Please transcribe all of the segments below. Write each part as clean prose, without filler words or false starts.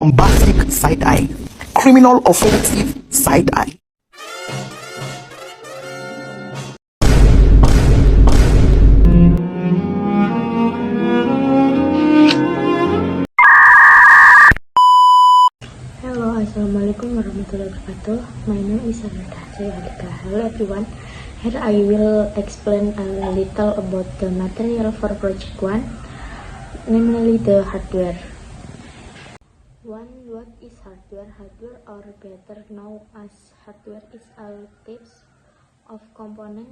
bombastic side-eye, criminal offensive side-eye. Hello, assalamualaikum warahmatullahi wabarakatuh. My name is Alda Sayalika. Hello everyone. Here I will explain a little about the material for project 1, namely the hardware. 1. What is hardware? Hardware, or better known as hardware, is all types of component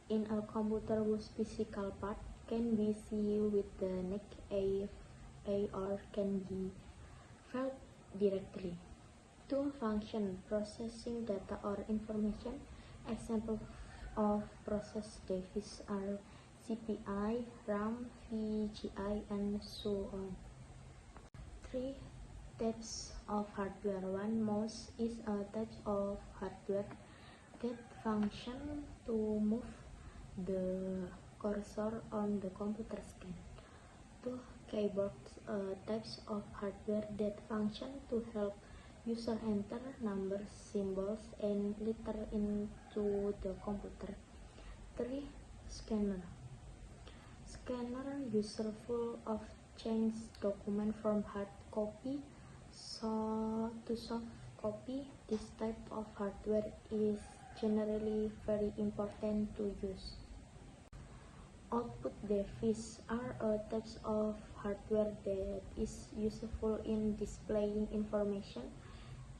in a computer whose physical part can be seen with the naked eye or can be felt directly. 2. Function, processing data or information. Example of process devices are CPI, RAM, VGA, and so on. 3. Types of hardware. 1. Mouse is a type of hardware that function to move the cursor on the computer screen. 2. Keyboards, types of hardware that function to help user enter numbers, symbols, and letters into the computer. 3. Scanner. Scanner useful of change document from hard copy to soft copy. This type of hardware is generally very important to use. Output device are types of hardware that is useful in displaying information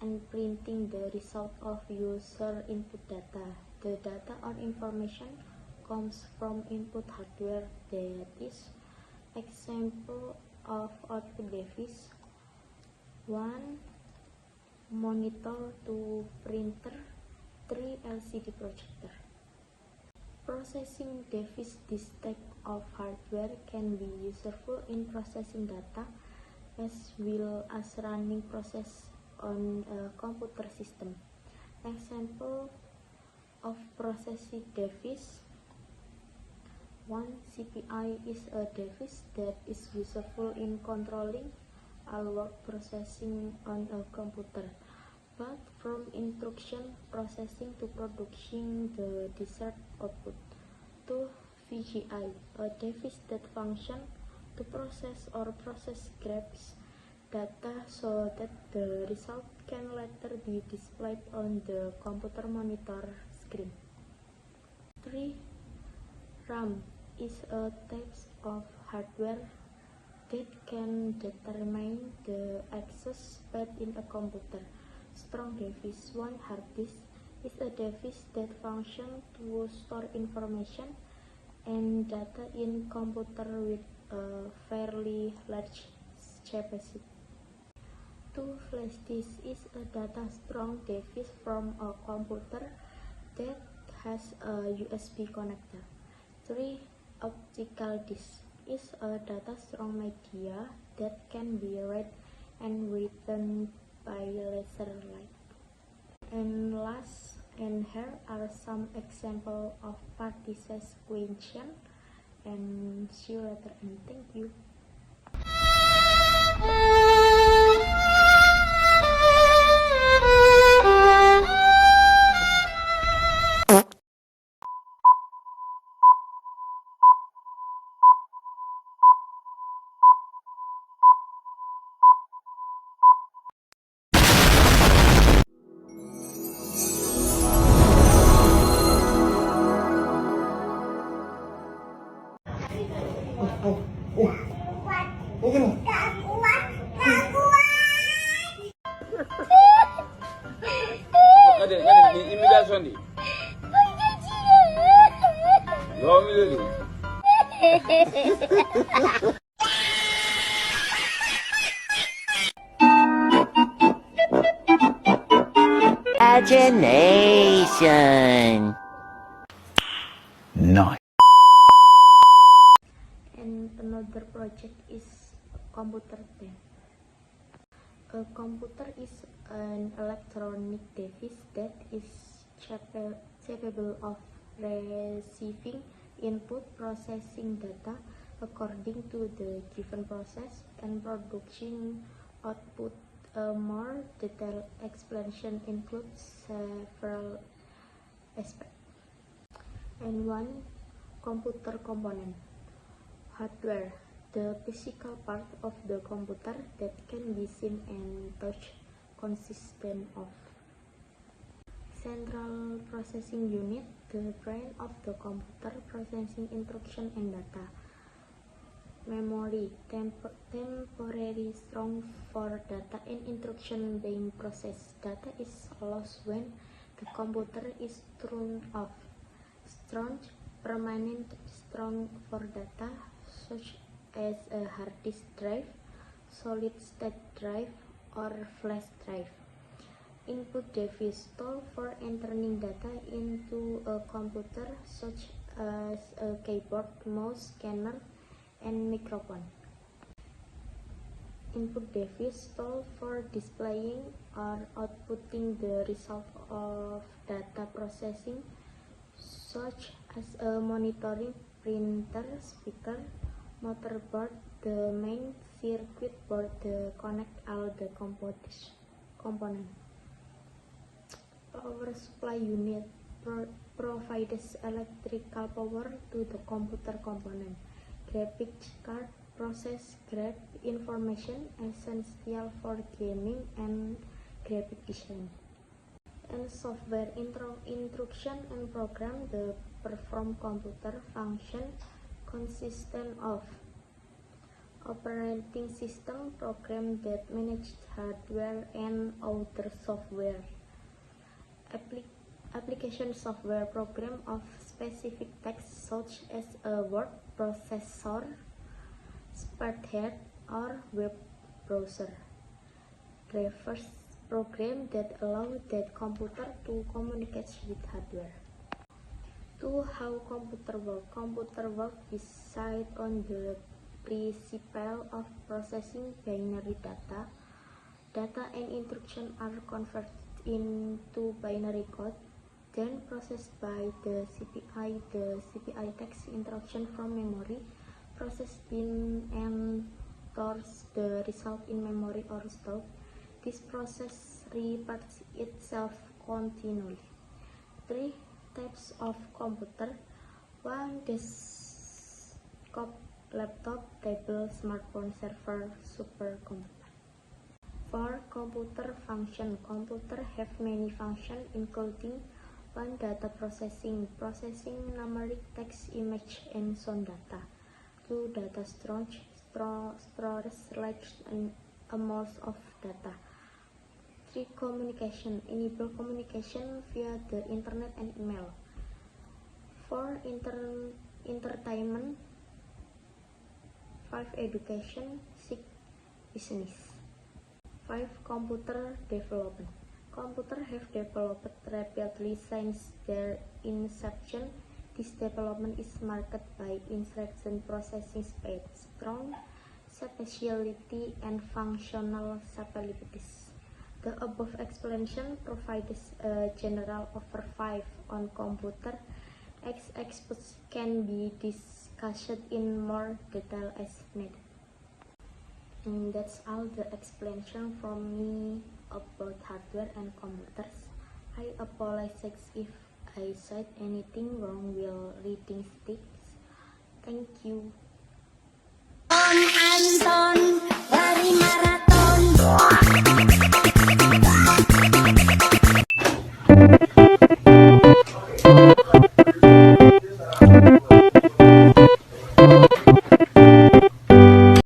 and printing the result of user input data. The data or information comes from input hardware that is. Example of output device: 1. Monitor, 2. Printer, 3. LCD projector. Processing device. This type of hardware can be useful in processing data as well as running process on a computer system. Example of processing device: 1. CPI is a device that is useful in controlling all word processing on a computer, but from instruction processing to producing the desired output. 2. VGA, a device that function to process or grabs data so that the result can later be displayed on the computer monitor screen. 3. RAM is a type of hardware that can determine the access speed in a computer. Strong device. 1. Hard disk is a device that functions to store information and data in computer with a fairly large capacity. 2. Flash disk is a data strong device from a computer that has a USB connector. 3. Optical disk is a data strong media that can be read and written by laser light. And last, and here are some examples of participation, and see you later, and thank you. Ada di imigrasi ni. Dua miliar. Imagination. Nice. And another project is computer 10. A computer is an electronic device that is capable of receiving input, processing data according to the given process, and producing output A more detailed explanation includes several aspects. And one, computer component. Hardware, the physical part of the computer that can be seen and touched, consistent of central processing unit, the brain of the computer processing instruction and data. Memory, temporary strong for data and instruction being processed. Data is lost when the computer is turned off. Strong, permanent strong for data, such as a hard disk drive, solid state drive, or flash drive. Input device, tool for entering data into a computer, such as a keyboard, mouse, scanner, and microphone. Input device, tool for displaying or outputting the result of data processing, such as a monitoring printer, speaker, motherboard, the main circuit board, the connect all the components. Power supply unit provides electrical power to the computer component. Graphics card process graph information essential for gaming and graphic design. And software instruction and program, the perform computer function consistent of operating system program that manage hardware and other software. Application software program of specific text, such as a word processor, spreadsheet, or web browser. Drivers, program that allow that computer to communicate with hardware. 2. How computer work. Computer work decide on the principle of processing binary data. Data and instruction are converted into binary code, then processed by the CPI. The CPI takes instruction from memory, processed in and stores the result in memory or stored. This process repeats itself continually. 3. Types of computer. 1. Desktop, laptop, tablet, smartphone, server, supercomputer. 4. Computer function. Computer have many functions, including 1. Data processing, processing numeric text, image, and sound data. 2. Data storage, large amounts of data. 3. Communication, enable communication via the internet and email. 4. Entertainment. 5. Education. 6. Business. 5. Computer development. Computer have developed rapidly since their inception. This development is marked by instruction processing speed, strong spatiality, and functional capabilities. The above explanation provides a general overview on computer. Examples can be discussed in more detail as needed. And that's all the explanation from me about hardware and computers. I apologize if I said anything wrong while reading sticks. Thank you. Anton dari maraton